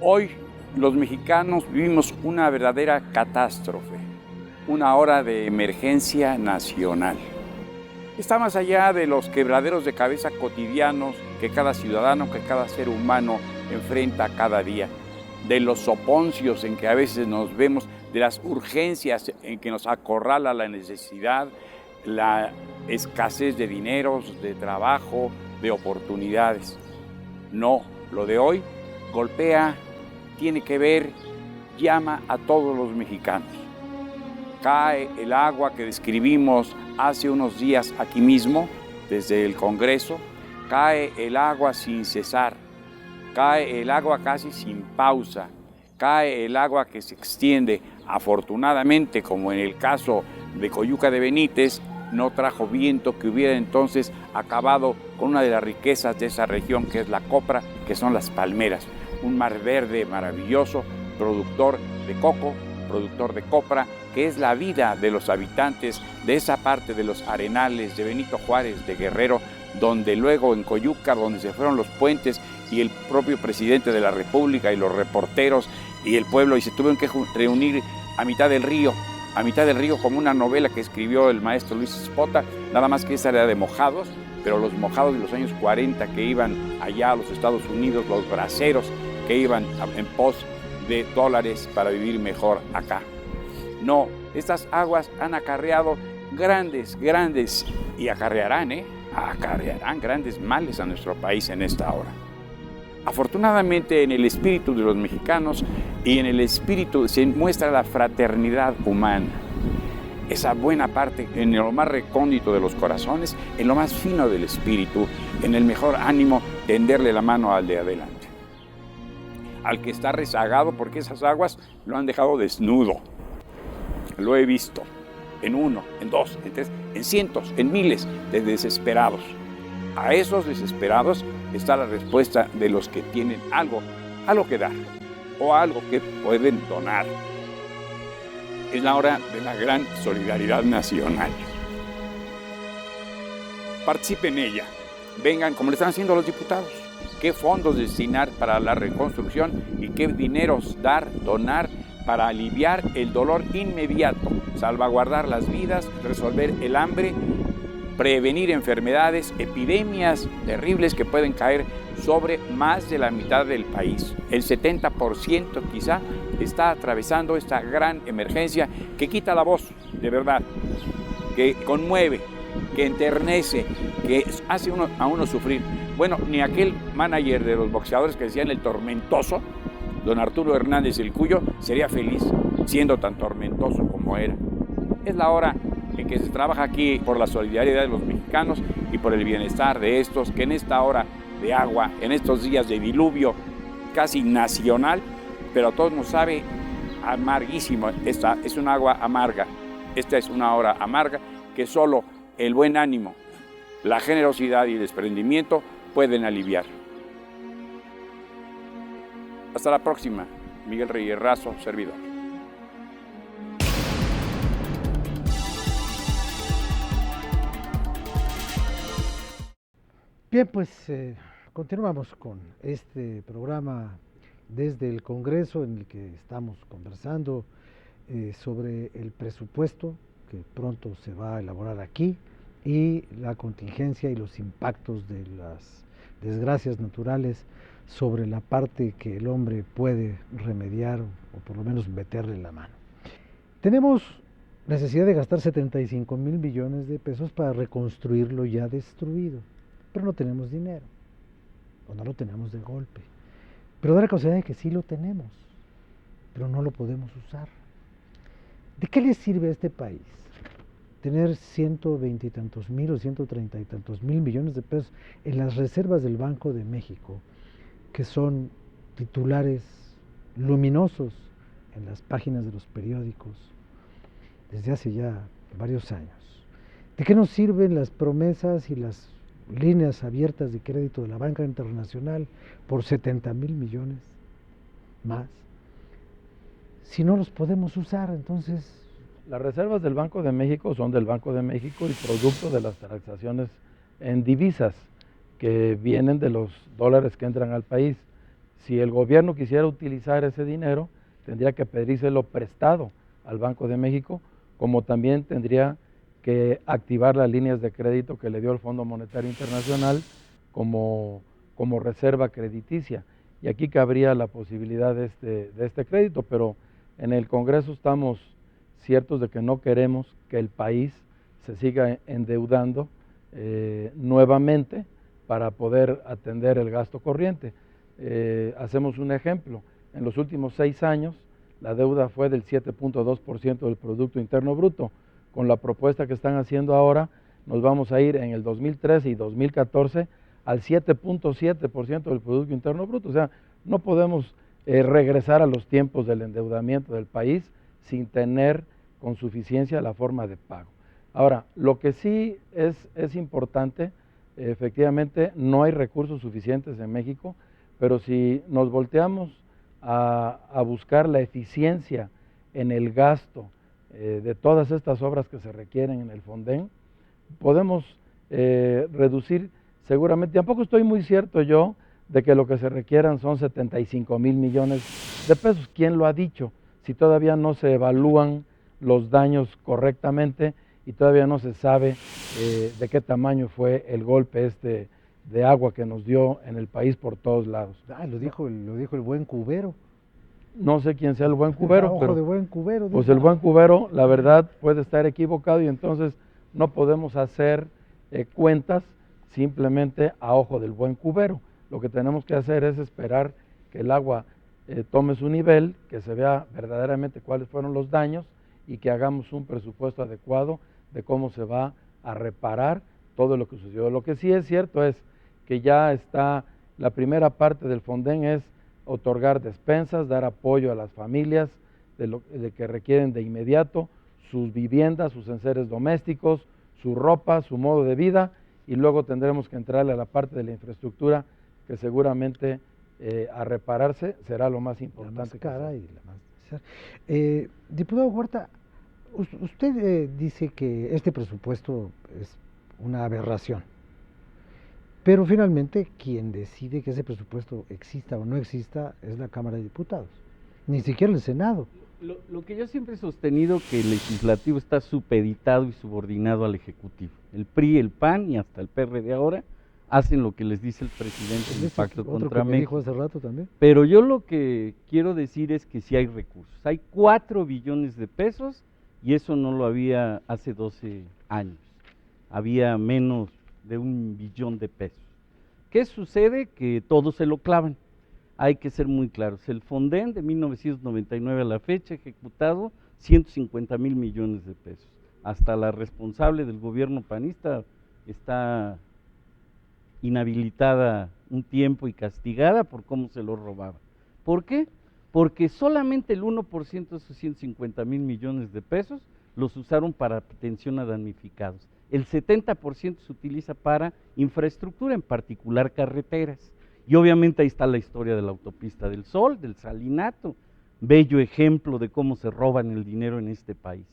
Hoy los mexicanos vivimos una verdadera catástrofe, una hora de emergencia nacional. Está más allá de los quebraderos de cabeza cotidianos que cada ciudadano, que cada ser humano enfrenta cada día, de los soponcios en que a veces nos vemos, de las urgencias en que nos acorrala la necesidad, la escasez de dineros, de trabajo, de oportunidades. No, lo de hoy golpea, tiene que ver, llama a todos los mexicanos. Cae el agua que describimos hace unos días aquí mismo, desde el Congreso, cae el agua sin cesar, cae el agua casi sin pausa, cae el agua que se extiende. Afortunadamente, como en el caso de Coyuca de Benítez, no trajo viento que hubiera entonces acabado con una de las riquezas de esa región, que es la copra, que son las palmeras. Un mar verde maravilloso, productor de coco, productor de copra, que es la vida de los habitantes de esa parte de los arenales de Benito Juárez, de Guerrero, donde luego en Coyuca, donde se fueron los puentes y el propio presidente de la República y los reporteros y el pueblo, y se tuvieron que reunir a mitad del río como una novela que escribió el maestro Luis Espota, nada más que esa era de mojados, pero los mojados de los años 40 que iban allá a los Estados Unidos, los braceros que iban en pos de dólares para vivir mejor acá. No, estas aguas han acarreado grandes y acarrearán grandes males a nuestro país en esta hora. Afortunadamente, en el espíritu de los mexicanos y en el espíritu se muestra la fraternidad humana, esa buena parte en lo más recóndito de los corazones, en lo más fino del espíritu, en el mejor ánimo, tenderle la mano al de adelante, al que está rezagado, porque esas aguas lo han dejado desnudo. Lo he visto en uno, en dos, en tres, en cientos, en miles de desesperados. A esos desesperados está la respuesta de los que tienen algo que dar o algo que pueden donar. Es la hora de la gran solidaridad nacional. Participen en ella. Vengan, como le están haciendo los diputados. ¿Qué fondos destinar para la reconstrucción y qué dineros donar para aliviar el dolor inmediato, salvaguardar las vidas, resolver el hambre, prevenir enfermedades, epidemias terribles que pueden caer sobre más de la mitad del país? El 70% quizá está atravesando esta gran emergencia que quita la voz, de verdad, que conmueve, que enternece, que hace a uno sufrir. Bueno, ni aquel manager de los boxeadores que decían el tormentoso, don Arturo Hernández el Cuyo, sería feliz siendo tan tormentoso como era. Es la hora en que se trabaja aquí por la solidaridad de los mexicanos y por el bienestar de estos, que en esta hora de agua, en estos días de diluvio casi nacional, pero a todos nos sabe amarguísimo. Esta es una agua amarga, esta es una hora amarga que solo el buen ánimo, la generosidad y el desprendimiento pueden aliviar. Hasta la próxima. Miguel Reyes Razo, servidor. Bien, pues continuamos con este programa desde el Congreso, en el que estamos conversando sobre el presupuesto que pronto se va a elaborar aquí y la contingencia y los impactos de las desgracias naturales sobre la parte que el hombre puede remediar o por lo menos meterle la mano. Tenemos necesidad de gastar 75,000 millones de pesos para reconstruir lo ya destruido, pero no tenemos dinero, o no lo tenemos de golpe. Pero da la casualidad de que sí lo tenemos, pero no lo podemos usar. ¿De qué le sirve a este país tener 120 y tantos mil o 130 y tantos mil millones de pesos en las reservas del Banco de México, que son titulares luminosos en las páginas de los periódicos desde hace ya varios años? ¿De qué nos sirven las promesas y las líneas abiertas de crédito de la banca internacional por 70,000 millones más si no los podemos usar? Entonces, las reservas del Banco de México son del Banco de México y producto de las transacciones en divisas que vienen de los dólares que entran al país. Si el gobierno quisiera utilizar ese dinero, tendría que pedírselo prestado al Banco de México, como también tendría que activar las líneas de crédito que le dio el Fondo Monetario Internacional como reserva crediticia. Y aquí cabría la posibilidad de este crédito, pero en el Congreso estamos ciertos de que no queremos que el país se siga endeudando nuevamente para poder atender el gasto corriente. Hacemos un ejemplo, en los últimos 6 años la deuda fue del 7.2% del Producto Interno Bruto. Con la propuesta que están haciendo ahora, nos vamos a ir en el 2013 y 2014 al 7.7% del Producto Interno Bruto. O sea, no podemos regresar a los tiempos del endeudamiento del país sin tener con suficiencia la forma de pago. Ahora, lo que sí es importante, efectivamente no hay recursos suficientes en México, pero si nos volteamos a buscar la eficiencia en el gasto de todas estas obras que se requieren en el Fonden, podemos reducir seguramente. Tampoco estoy muy cierto yo de que lo que se requieran son 75,000 millones de pesos. ¿Quién lo ha dicho? Si todavía no se evalúan los daños correctamente y todavía no se sabe de qué tamaño fue el golpe de agua que nos dio en el país por todos lados. Lo dijo el buen cubero. No sé quién sea el buen cubero, Ojo pero de buen cubero, pues el buen cubero, la verdad, puede estar equivocado y entonces no podemos hacer cuentas simplemente a ojo del buen cubero. Lo que tenemos que hacer es esperar que el agua tome su nivel, que se vea verdaderamente cuáles fueron los daños y que hagamos un presupuesto adecuado de cómo se va a reparar todo lo que sucedió. Lo que sí es cierto es que ya está, la primera parte del Fonden es otorgar despensas, dar apoyo a las familias de que requieren de inmediato sus viviendas, sus enseres domésticos, su ropa, su modo de vida, y luego tendremos que entrarle a la parte de la infraestructura que seguramente a repararse será lo más importante. La más cara y la más... diputado Huerta, usted dice que este presupuesto es una aberración, pero finalmente quien decide que ese presupuesto exista o no exista es la Cámara de Diputados, ni siquiera el Senado. Lo que yo siempre he sostenido que el legislativo está supeditado y subordinado al ejecutivo. El PRI, el PAN y hasta el PRD ahora hacen lo que les dice el presidente en el pacto contra México. Dijo hace rato también. Pero yo lo que quiero decir es que sí hay recursos. Hay 4 billones de pesos y eso no lo había hace 12 años. Había menos de 1 billón de pesos. ¿Qué sucede? Que todos se lo clavan. Hay que ser muy claros. El Fonden de 1999 a la fecha ha ejecutado 150,000 millones de pesos. Hasta la responsable del gobierno panista está inhabilitada un tiempo y castigada por cómo se lo robaba. ¿Por qué? Porque solamente el 1% de esos 150,000 millones de pesos los usaron para atención a damnificados. El 70% se utiliza para infraestructura, en particular carreteras. Y obviamente ahí está la historia de la autopista del Sol, del Salinato, bello ejemplo de cómo se roban el dinero en este país.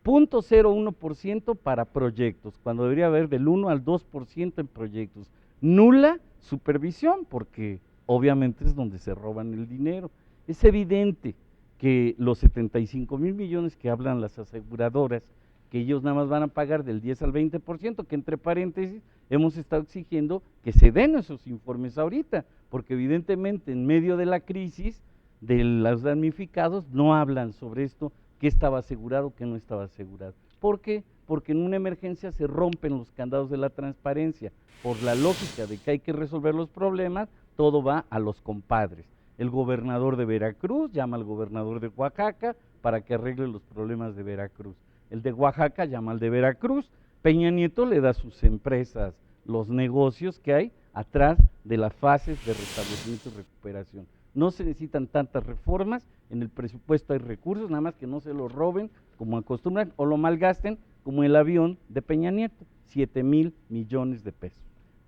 0.01% para proyectos, cuando debería haber del 1 al 2% en proyectos. Nula supervisión, porque obviamente es donde se roban el dinero. Es evidente que los 75,000 millones que hablan las aseguradoras, que ellos nada más van a pagar del 10 al 20%, que entre paréntesis hemos estado exigiendo que se den esos informes ahorita, porque evidentemente en medio de la crisis de los damnificados no hablan sobre esto, qué estaba asegurado, qué no estaba asegurado. ¿Por qué? Porque en una emergencia se rompen los candados de la transparencia. Por la lógica de que hay que resolver los problemas, todo va a los compadres. El gobernador de Veracruz llama al gobernador de Oaxaca para que arregle los problemas de Veracruz. El de Oaxaca llama al de Veracruz. Peña Nieto le da a sus empresas los negocios que hay atrás de las fases de restablecimiento y recuperación. No se necesitan tantas reformas, en el presupuesto hay recursos, nada más que no se los roben como acostumbran o lo malgasten como el avión de Peña Nieto, 7,000 millones de pesos.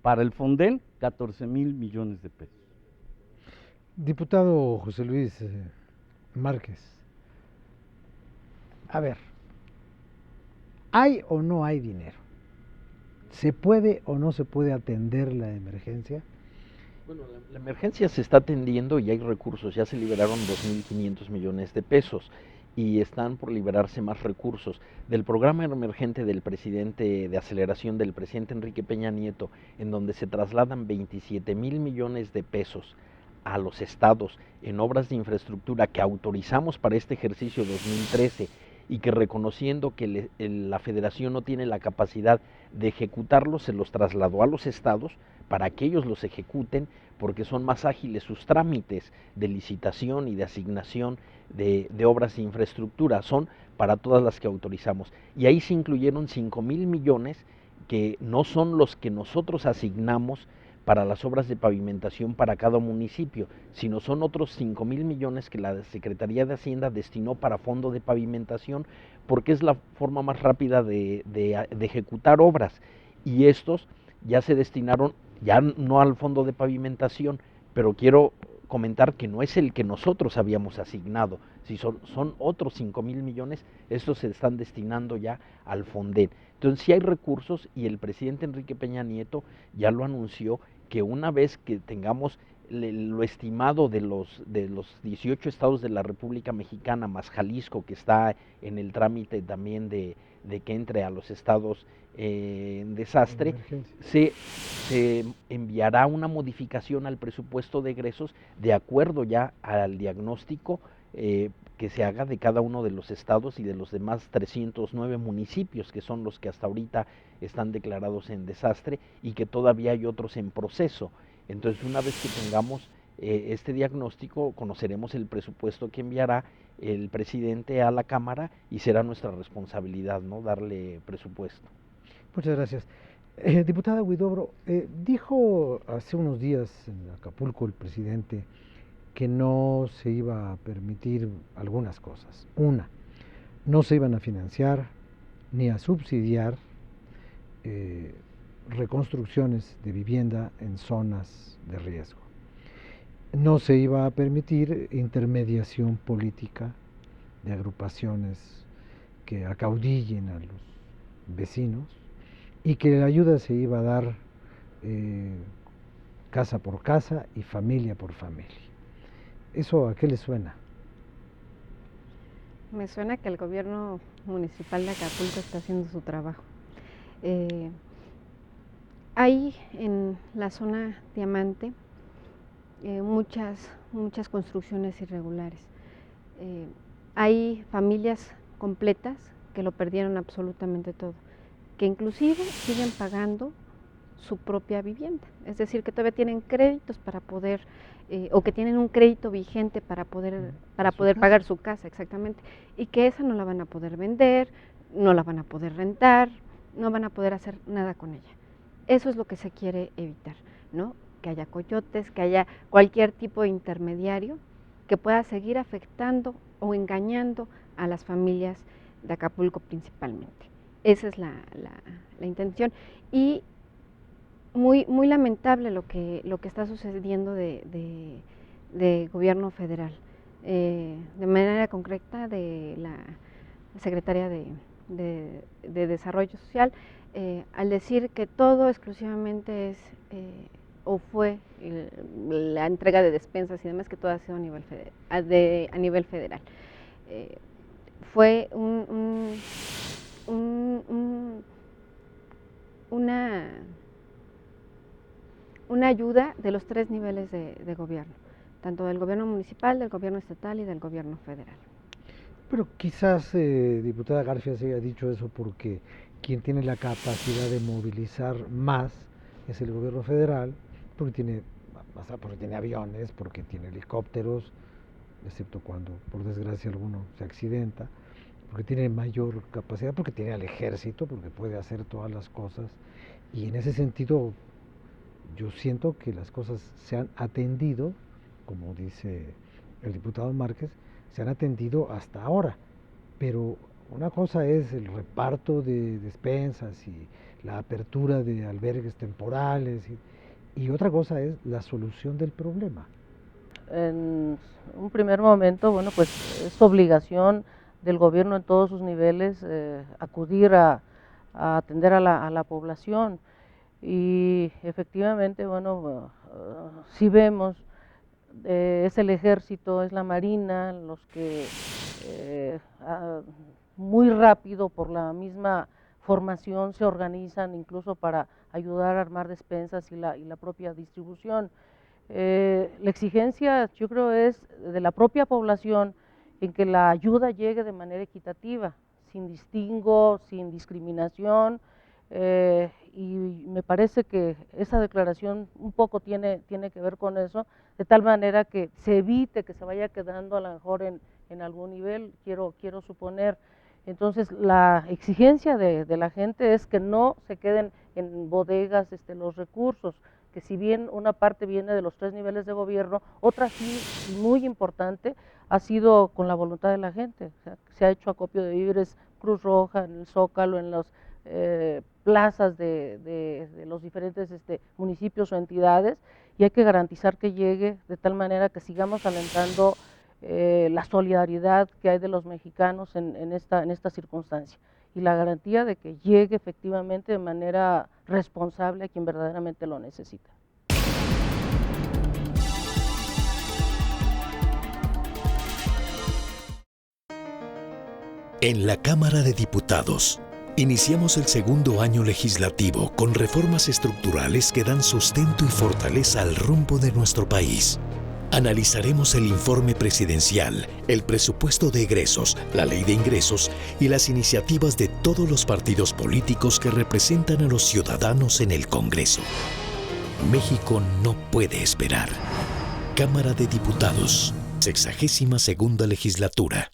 Para el Fonden, 14,000 millones de pesos. Diputado José Luis Márquez, a ver, ¿hay o no hay dinero? ¿Se puede o no se puede atender la emergencia? Bueno, la emergencia se está atendiendo y hay recursos, ya se liberaron 2.500 millones de pesos y están por liberarse más recursos. Del programa emergente del presidente de aceleración del presidente Enrique Peña Nieto, en donde se trasladan 27.000 millones de pesos a los estados en obras de infraestructura que autorizamos para este ejercicio 2013 y que reconociendo que la federación no tiene la capacidad de ejecutarlos, se los trasladó a los estados para que ellos los ejecuten, porque son más ágiles sus trámites de licitación y de asignación de obras de infraestructura, son para todas las que autorizamos. Y ahí se incluyeron 5.000 millones que no son los que nosotros asignamos para las obras de pavimentación para cada municipio, sino son otros 5.000 millones que la Secretaría de Hacienda destinó para fondo de pavimentación, porque es la forma más rápida de ejecutar obras. Y estos ya se destinaron, ya no al fondo de pavimentación, pero quiero comentar que no es el que nosotros habíamos asignado, si son otros 5.000 millones, estos se están destinando ya al Fonden. Entonces sí hay recursos y el presidente Enrique Peña Nieto ya lo anunció, que una vez que tengamos lo estimado de los 18 estados de la República Mexicana, más Jalisco, que está en el trámite también de que entre a los estados en desastre, se enviará una modificación al presupuesto de egresos de acuerdo ya al diagnóstico que se haga de cada uno de los estados y de los demás 309 municipios, que son los que hasta ahorita están declarados en desastre y que todavía hay otros en proceso. Entonces, una vez que tengamos este diagnóstico, conoceremos el presupuesto que enviará el presidente a la Cámara y será nuestra responsabilidad, ¿no?, darle presupuesto. Muchas gracias. Diputada Huidobro, dijo hace unos días en Acapulco el presidente que no se iba a permitir algunas cosas. Una, no se iban a financiar ni a subsidiar reconstrucciones de vivienda en zonas de riesgo. No se iba a permitir intermediación política de agrupaciones que acaudillen a los vecinos y que la ayuda se iba a dar casa por casa y familia por familia. ¿Eso a qué le suena? Me suena que el gobierno municipal de Acapulco está haciendo su trabajo. Hay en la zona Diamante muchas construcciones irregulares. Hay familias completas que lo perdieron absolutamente todo, que inclusive siguen pagando su propia vivienda, es decir, que todavía tienen créditos para poder, o que tienen un crédito vigente para poder pagar su casa, exactamente, y que esa no la van a poder vender, no la van a poder rentar, no van a poder hacer nada con ella. Eso es lo que se quiere evitar, ¿no? Que haya coyotes, que haya cualquier tipo de intermediario que pueda seguir afectando o engañando a las familias de Acapulco principalmente. Esa es la intención. Y muy lamentable lo que está sucediendo de gobierno federal. De manera concreta de la Secretaría de Desarrollo Social, al decir que todo exclusivamente es o fue la entrega de despensas y demás, que todo ha sido a nivel federal. Fue una ayuda de los 3 niveles de gobierno, tanto del gobierno municipal, del gobierno estatal y del gobierno federal. Pero quizás, diputada García, se haya dicho eso porque quien tiene la capacidad de movilizar más es el gobierno federal, porque tiene aviones, porque tiene helicópteros, excepto cuando por desgracia alguno se accidenta, porque tiene mayor capacidad, porque tiene al ejército, porque puede hacer todas las cosas, y en ese sentido yo siento que las cosas se han atendido, como dice el diputado Márquez, se han atendido hasta ahora, pero una cosa es el reparto de despensas y la apertura de albergues temporales y otra cosa es la solución del problema. En un primer momento, bueno, pues es obligación del gobierno en todos sus niveles acudir a atender a la población. Y efectivamente, bueno, si vemos, es el ejército, es la marina, los que muy rápido por la misma formación se organizan incluso para ayudar a armar despensas y la propia distribución. La exigencia, yo creo, es de la propia población en que la ayuda llegue de manera equitativa, sin distingo, sin discriminación, y me parece que esa declaración un poco tiene que ver con eso, de tal manera que se evite que se vaya quedando a lo mejor en algún nivel, quiero suponer. Entonces la exigencia de la gente es que no se queden en bodegas los recursos, que si bien una parte viene de los 3 niveles de gobierno, otra sí, muy importante, ha sido con la voluntad de la gente. O sea, se ha hecho acopio de víveres, Cruz Roja, en el Zócalo, en las plazas de los diferentes municipios o entidades, y hay que garantizar que llegue de tal manera que sigamos alentando la solidaridad que hay de los mexicanos en esta circunstancia, y la garantía de que llegue efectivamente de manera responsable a quien verdaderamente lo necesita. En la Cámara de Diputados, iniciamos el segundo año legislativo con reformas estructurales que dan sustento y fortaleza al rumbo de nuestro país. Analizaremos el informe presidencial, el presupuesto de egresos, la ley de ingresos y las iniciativas de todos los partidos políticos que representan a los ciudadanos en el Congreso. México no puede esperar. Cámara de Diputados, 62ª legislatura.